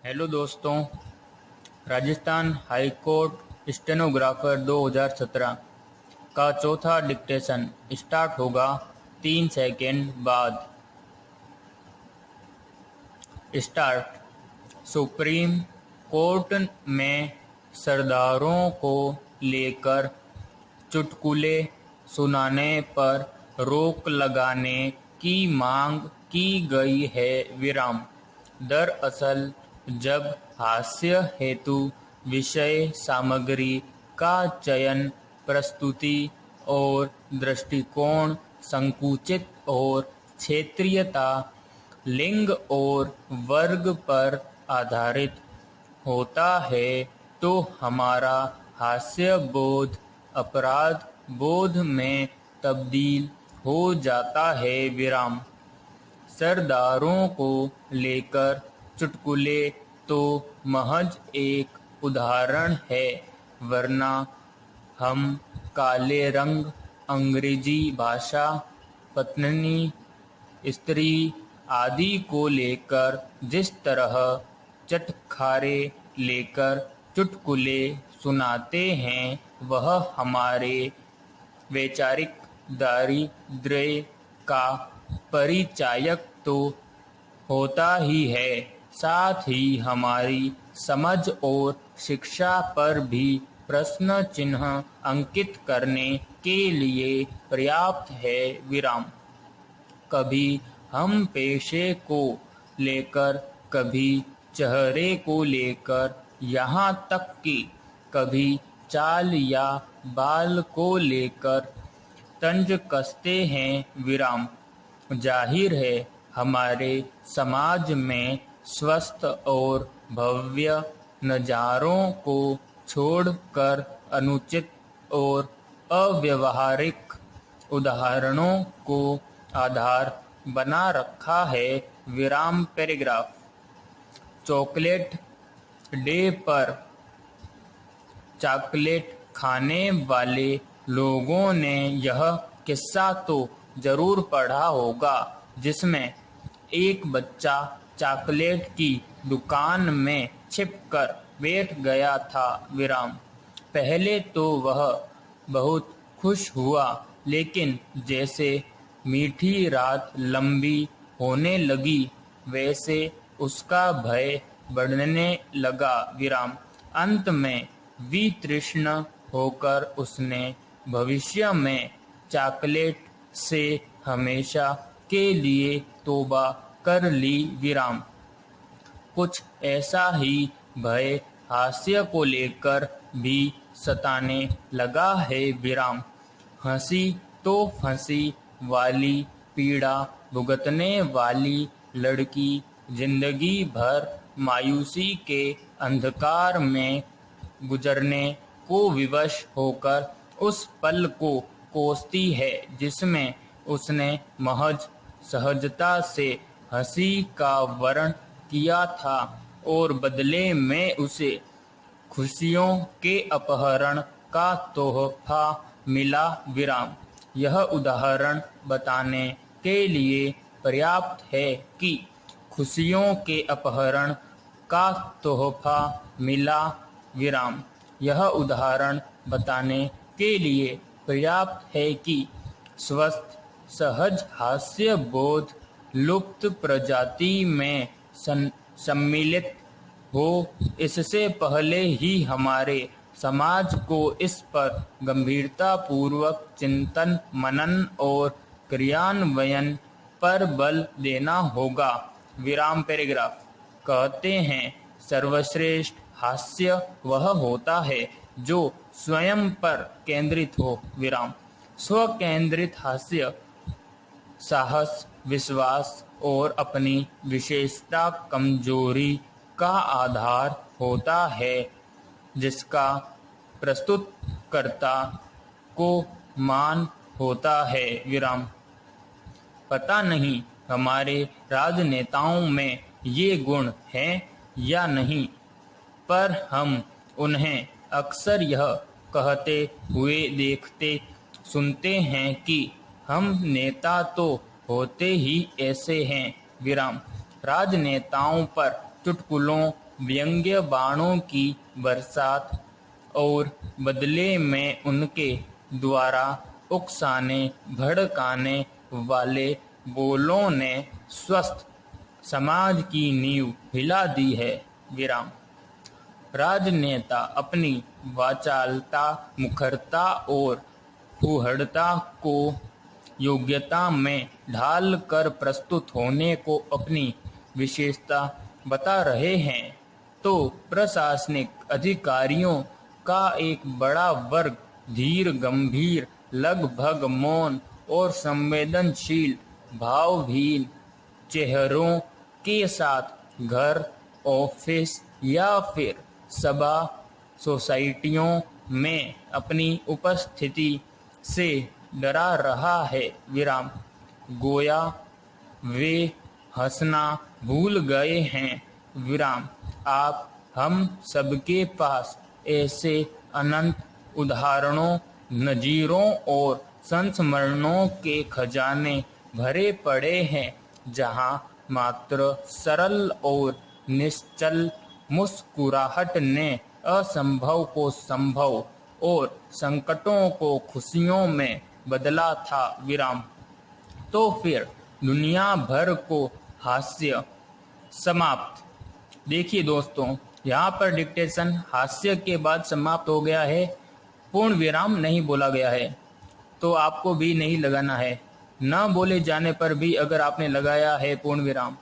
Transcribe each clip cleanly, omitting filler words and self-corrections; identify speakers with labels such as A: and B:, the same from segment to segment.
A: Hello दोस्तों। Rajasthan high court stenographer 2017 का चौथा डिक्टेशन स्टार्ट होगा 3 सेकंड बाद। स्टार्ट। सुप्रीम कोर्ट में सरदारों को लेकर चुटकुले सुनाने पर रोक लगाने की मांग की गई है। विराम। दरअसल जब हास्य हेतु विषय सामग्री का चयन, प्रस्तुति और दृष्टिकोण संकुचित और क्षेत्रीयता, लिंग और वर्ग पर आधारित होता है तो हमारा हास्य बोध अपराध बोध में तब्दील हो जाता है। विराम। सरदारों को लेकर चुटकुले तो महज एक उदाहरण है, वरना हम काले रंग, अंग्रेजी भाषा, पत्नी, स्त्री आदि को लेकर जिस तरह चटखारे लेकर चुटकुले सुनाते हैं, वह हमारे वैचारिक दारिद्र्य का परिचायक तो होता ही है, साथ ही हमारी समझ और शिक्षा पर भी प्रश्न चिन्ह अंकित करने के लिए पर्याप्त है। विराम। कभी हम पेशे को लेकर, कभी चेहरे को लेकर, यहाँ तक कि कभी चाल या बाल को लेकर तंज कसते हैं। विराम। जाहिर है हमारे समाज में स्वस्थ और भव्य नज़ारों को छोड़कर अनुचित और अव्यावहारिक उदाहरणों को आधार बना रखा है। विराम। पैराग्राफ। चॉकलेट डे पर चॉकलेट खाने वाले लोगों ने यह किस्सा तो जरूर पढ़ा होगा, जिसमें एक बच्चा चॉकलेट की दुकान में छिपकर बैठ गया था। विराम। पहले तो वह बहुत खुश हुआ, लेकिन जैसे मीठी रात लंबी होने लगी, वैसे उसका भय बढ़ने लगा। विराम। अंत में वितृष्ण होकर उसने भविष्य में चॉकलेट से हमेशा के लिए तौबा कर ली। विराम। कुछ ऐसा ही भय हास्य को लेकर भी सताने लगा है। विराम। हंसी तो फंसी वाली पीड़ा भुगतने वाली लड़की जिंदगी भर मायूसी के अंधकार में गुजरने को विवश होकर उस पल को कोसती है जिसमें उसने महज सहजता से हंसी का वर्ण किया था और बदले में उसे खुशियों के अपहरण का तोहफा मिला। विराम। यह उदाहरण बताने के लिए पर्याप्त है कि खुशियों के अपहरण का तोहफा मिला। विराम। यह उदाहरण बताने के लिए पर्याप्त है कि स्वस्थ सहज हास्य बोध लुप्त प्रजाति में सम्मिलित हो, इससे पहले ही हमारे समाज को इस पर गंभीरतापूर्वक चिंतन, मनन और क्रियान्वयन पर बल देना होगा। विराम। पैराग्राफ। कहते हैं सर्वश्रेष्ठ हास्य वह होता है जो स्वयं पर केंद्रित हो। विराम। स्व केंद्रित हास्य साहस, विश्वास और अपनी विशेषता कमजोरी का आधार होता है, जिसका प्रस्तुतकर्ता को मान होता है। विराम। पता नहीं हमारे राजनेताओं में ये गुण हैं या नहीं, पर हम उन्हें अक्सर यह कहते हुए देखते सुनते हैं कि हम नेता तो होते ही ऐसे हैं। विराम। राजनेताओं पर चुटकुलों व्यंग्य बाणों की बरसात और बदले में उनके द्वारा उकसाने भड़काने वाले बोलों ने स्वस्थ समाज की नींव हिला दी है। विराम। राजनेता अपनी वाचालता, मुखरता और फुहड़ता को योग्यता में ढाल कर प्रस्तुत होने को अपनी विशेषता बता रहे हैं, तो प्रशासनिक अधिकारियों का एक बड़ा वर्ग धीर गंभीर, लगभग मौन और संवेदनशील भावहीन चेहरों के साथ घर, ऑफिस या फिर सभा सोसाइटियों में अपनी उपस्थिति से डरा रहा है। विराम। गोया वे हंसना भूल गए हैं। विराम। आप हम सबके पास ऐसे अनंत उदाहरणों, नजीरों और संस्मरणों के खजाने भरे पड़े हैं, जहां मात्र सरल और निश्चल मुस्कुराहट ने असंभव को संभव और संकटों को खुशियों में बदला था। विराम। तो फिर दुनिया भर को हास्य समाप्त। देखिए दोस्तों, यहाँ पर डिक्टेशन हास्य के बाद समाप्त हो गया है, पूर्ण विराम नहीं बोला गया है, तो आपको भी नहीं लगाना है। न बोले जाने पर भी अगर आपने लगाया है पूर्ण विराम,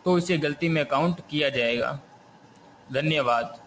A: तो इसे गलती में काउंट किया जाएगा। धन्यवाद।